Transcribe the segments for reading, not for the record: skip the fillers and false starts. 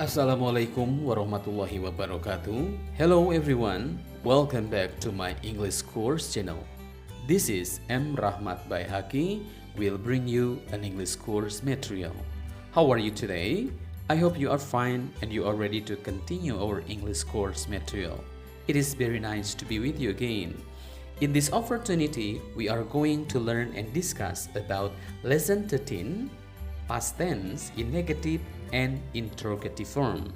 Assalamualaikum warahmatullahi wabarakatuh. Hello everyone, welcome back to my English course channel. This is M. Rahmat by Haki, will bring you an English course material. How are you today? I hope you are fine and you are ready to continue our English course material. It is very nice to be with you again. In this opportunity, we are going to learn and discuss about lesson 13, past tense in negative and interrogative form.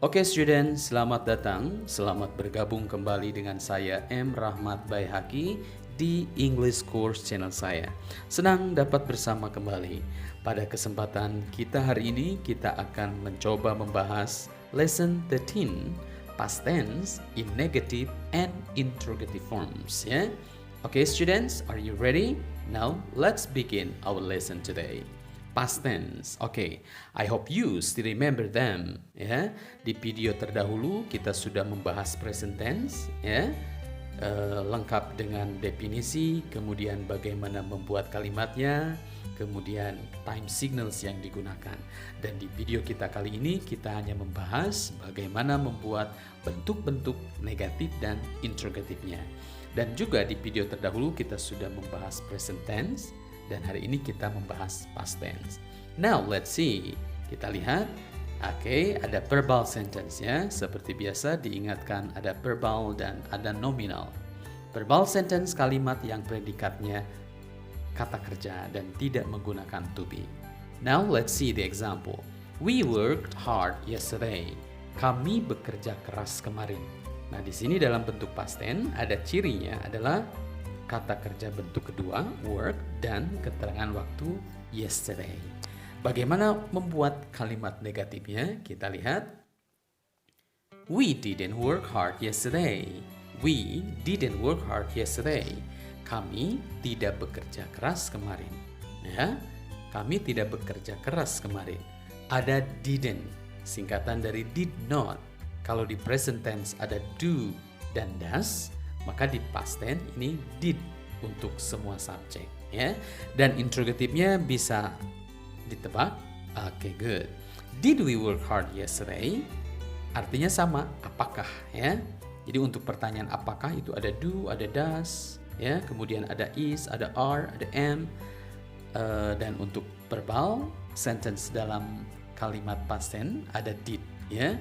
Oke student, selamat datang, selamat bergabung kembali dengan saya M. Rahmat by Haki di English Course channel saya. Senang dapat bersama kembali. Pada kesempatan kita hari ini, kita akan mencoba membahas lesson 13, past tense in negative and interrogative forms. Ya. Oke students, are you ready? Now let's begin our lesson today. Past tense. Oke, I hope you still remember them. Ya, di video terdahulu kita sudah membahas present tense, ya, lengkap dengan definisi, kemudian bagaimana membuat kalimatnya, kemudian time signals yang digunakan. Dan di video kita kali ini kita hanya membahas bagaimana membuat bentuk-bentuk negatif dan interrogatifnya. Dan juga di video terdahulu kita sudah membahas present tense. Dan hari ini kita membahas past tense. Now let's see. Kita lihat. Oke, ada verbal sentence ya. Seperti biasa diingatkan ada verbal dan ada nominal. Verbal sentence kalimat yang predikatnya kata kerja dan tidak menggunakan to be. Now let's see the example. We worked hard yesterday. Kami bekerja keras kemarin. Nah, di sini dalam bentuk past tense ada cirinya adalah kata kerja bentuk kedua, work, dan keterangan waktu, yesterday. Bagaimana membuat kalimat negatifnya? Kita lihat. We didn't work hard yesterday. We didn't work hard yesterday. Kami tidak bekerja keras kemarin. Ya, kami tidak bekerja keras kemarin. Ada didn't, singkatan dari did not. Kalau di present tense ada do dan does, maka di past tense ini did untuk semua subjek, ya. Dan interrogatifnya bisa ditebak. Oke, good. Did we work hard yesterday? Artinya sama, apakah, ya. Jadi untuk pertanyaan apakah itu ada do, ada does, ya. Kemudian ada is, ada are, ada am. Dan untuk verbal sentence dalam kalimat past tense ada did, ya.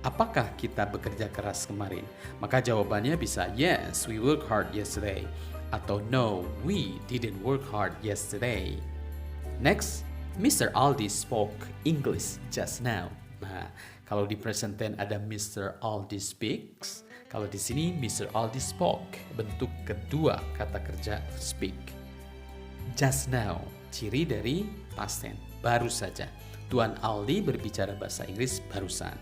Apakah kita bekerja keras kemarin? Maka jawabannya bisa yes, we worked hard yesterday. Atau no, we didn't work hard yesterday. Next, Mr. Aldi spoke English just now. Nah, kalau di present tense ada Mr. Aldi speaks. Kalau di sini Mr. Aldi spoke. Bentuk kedua kata kerja speak. Just now, ciri dari past tense. Baru saja. Tuan Aldi berbicara bahasa Inggris barusan.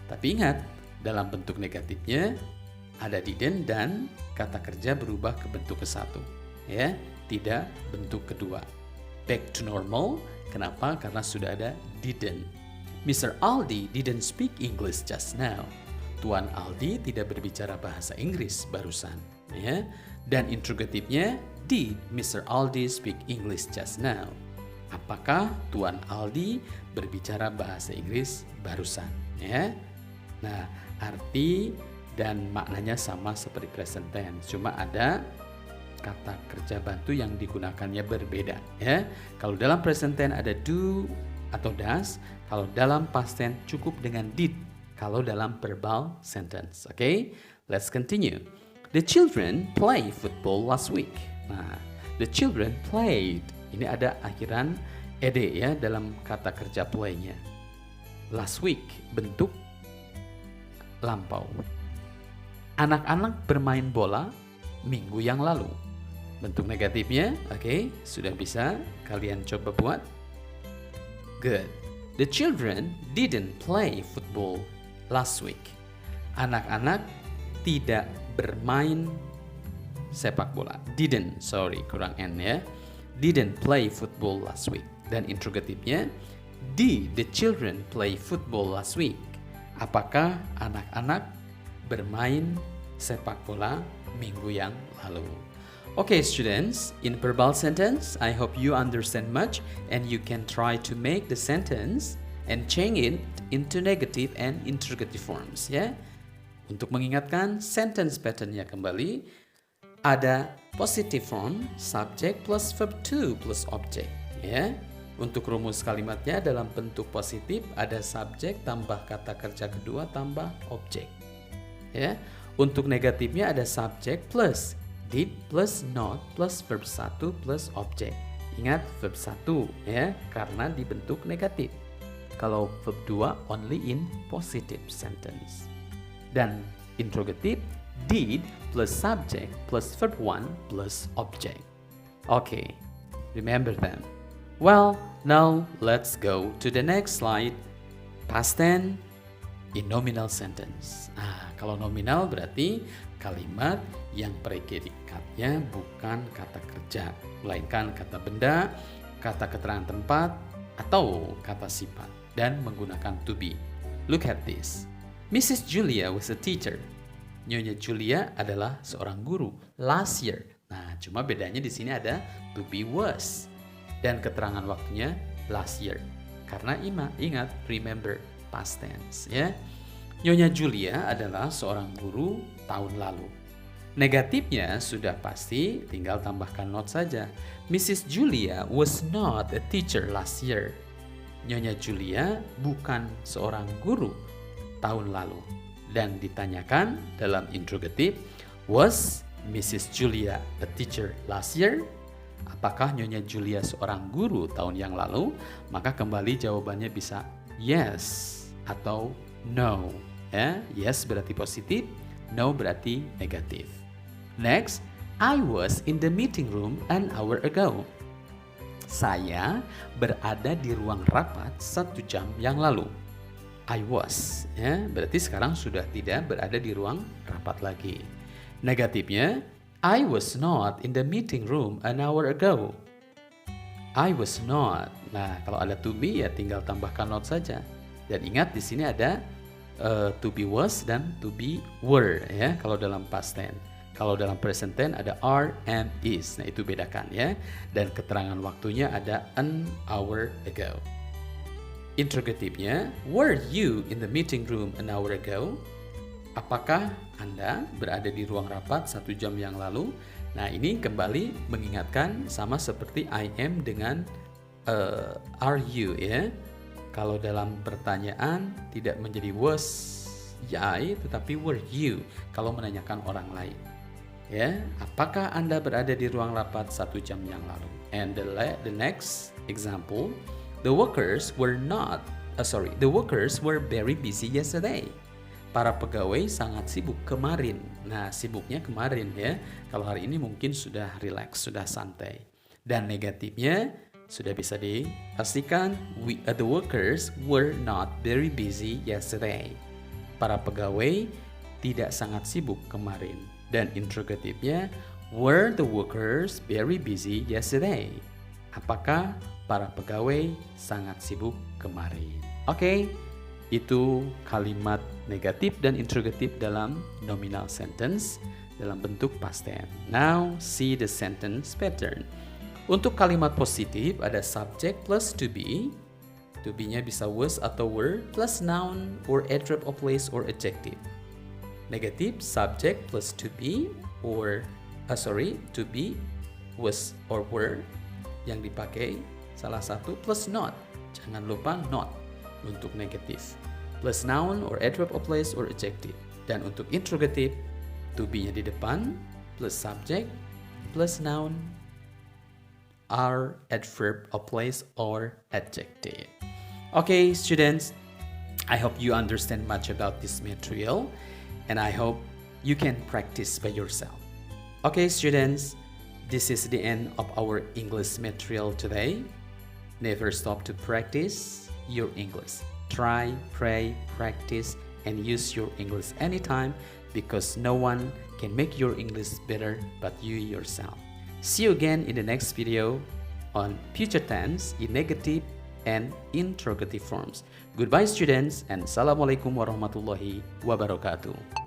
Tapi ingat, dalam bentuk negatifnya ada didn't dan kata kerja berubah ke bentuk ke satu, ya, tidak bentuk kedua. Back to normal, kenapa? Karena sudah ada didn't. Mr. Aldi didn't speak English just now. Tuan Aldi tidak berbicara bahasa Inggris barusan, ya. Dan interrogatifnya, did Mr. Aldi speak English just now? Apakah Tuan Aldi berbicara bahasa Inggris barusan, ya? Nah, arti dan maknanya sama seperti present tense, cuma ada kata kerja bantu yang digunakannya berbeda, ya. Kalau dalam present tense ada do atau does, kalau dalam past tense cukup dengan did. Kalau dalam verbal sentence, okay? Let's continue. The children play football last week. Nah, the children played. Ini ada akhiran ed ya dalam kata kerja play-nya. Last week, bentuk lampau. Anak-anak bermain bola minggu yang lalu. Bentuk negatifnya, oke, sudah bisa kalian coba buat. Good. The children didn't play football last week. Anak-anak tidak bermain sepak bola. Didn't, sorry, kurang N ya. Didn't play football last week. Dan interrogatifnya, did the children play football last week? Apakah anak-anak bermain sepak bola minggu yang lalu? Okay, students, in verbal sentence, I hope you understand much and you can try to make the sentence and change it into negative and interrogative forms, ya. Untuk mengingatkan sentence pattern-nya kembali, ada positive form, subject plus verb to plus object, ya. Untuk rumus kalimatnya dalam bentuk positif ada subjek tambah kata kerja kedua tambah objek, ya. Untuk negatifnya ada subjek plus did plus not plus verb 1 plus objek. Ingat verb 1, ya, karena dibentuk negatif. Kalau verb 2 only in positive sentence. Dan interrogative did plus subject plus verb 1 plus object. Okay, remember them. Well, now let's go to the next slide. Past tense in nominal sentence. Nah, kalau nominal berarti kalimat yang predikatnya bukan kata kerja, melainkan kata benda, kata keterangan tempat, atau kata sifat, dan menggunakan to be. Look at this. Mrs. Julia was a teacher. Nyonya Julia adalah seorang guru last year. Nah, cuma bedanya di sini ada to be was. Dan keterangan waktunya last year. Karena ingat, remember, past tense, ya. Nyonya Julia adalah seorang guru tahun lalu. Negatifnya sudah pasti, tinggal tambahkan not saja. Mrs. Julia was not a teacher last year. Nyonya Julia bukan seorang guru tahun lalu. Dan ditanyakan dalam interrogative, was Mrs. Julia a teacher last year? Apakah Nyonya Julia seorang guru tahun yang lalu? Maka kembali jawabannya bisa yes atau no. Ya, yes berarti positif, no berarti negatif. Next, I was in the meeting room an hour ago. Saya berada di ruang rapat 1 jam yang lalu. I was, ya, berarti sekarang sudah tidak berada di ruang rapat lagi. Negatifnya, I was not in the meeting room an hour ago. I was not. Nah, kalau ada to be ya tinggal tambahkan not saja. Dan ingat di sini ada to be was dan to be were, ya, kalau dalam past tense. Kalau dalam present tense ada are, am, is. Nah, itu bedakan, ya. Dan keterangan waktunya ada an hour ago. Interrogatifnya, were you in the meeting room an hour ago? Apakah Anda berada di ruang rapat 1 jam yang lalu? Nah, ini kembali mengingatkan sama seperti I am dengan are you, ya. Kalau dalam pertanyaan tidak menjadi was I, tetapi were you kalau menanyakan orang lain. Ya, apakah Anda berada di ruang rapat 1 jam yang lalu? And the next example, the workers were very busy yesterday. Para pegawai sangat sibuk kemarin. Nah, sibuknya kemarin, ya. Kalau hari ini mungkin sudah relax, sudah santai. Dan negatifnya sudah bisa dipastikan, the workers were not very busy yesterday. Para pegawai tidak sangat sibuk kemarin. Dan interrogatifnya, were the workers very busy yesterday? Apakah para pegawai sangat sibuk kemarin? Oke, itu kalimat negatif dan interrogatif dalam nominal sentence dalam bentuk past tense. Now, see the sentence pattern. Untuk kalimat positif ada subject plus to be. To be-nya bisa was atau were plus noun or adverb of place or adjective. Negatif subject plus to be to be, was or were yang dipakai salah satu plus not. Jangan lupa not untuk negatif. Plus noun or adverb of place or adjective. Dan untuk interrogative, to be-nya di depan plus subject plus noun are adverb of place or adjective. Okay, students, I hope you understand much about this material and I hope you can practice by yourself. Okay, students, this is the end of our English material today. Never stop to practice your English. Try, pray, practice, and use your English anytime because no one can make your English better but you yourself. See you again in the next video on future tense in negative and interrogative forms. Goodbye students and Assalamualaikum warahmatullahi wabarakatuh.